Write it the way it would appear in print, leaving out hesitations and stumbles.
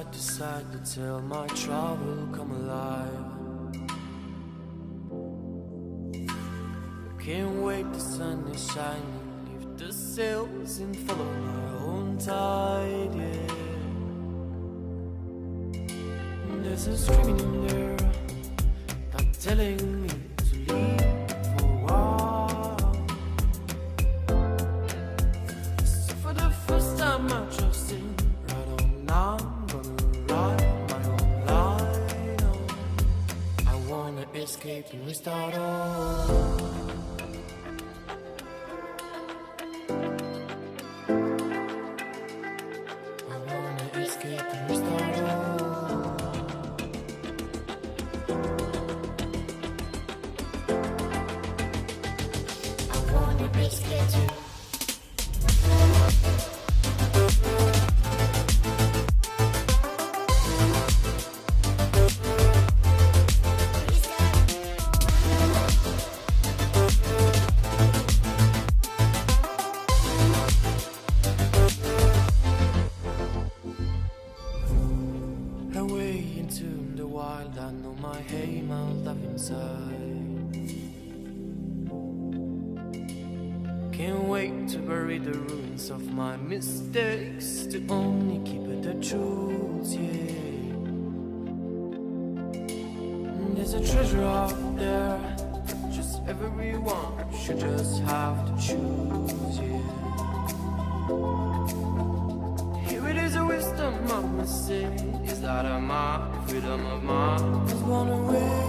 side to side to tell my trouble come alive. Can't wait, the sun is shining, lift the sails and follow my own tide, yeah. There's a screaming in there, not telling me to leave for a while. So for the first time I trust in, right on now I'm gonna ride my own line on. I wanna escape and restart all. Can't wait to bury the ruins of my mistakes, to only keep it the truth, yeah. There's a treasure out there, just everyone should just have to choose, yeah. Here it is, a wisdom I must say, is that of my freedom of mind is one away.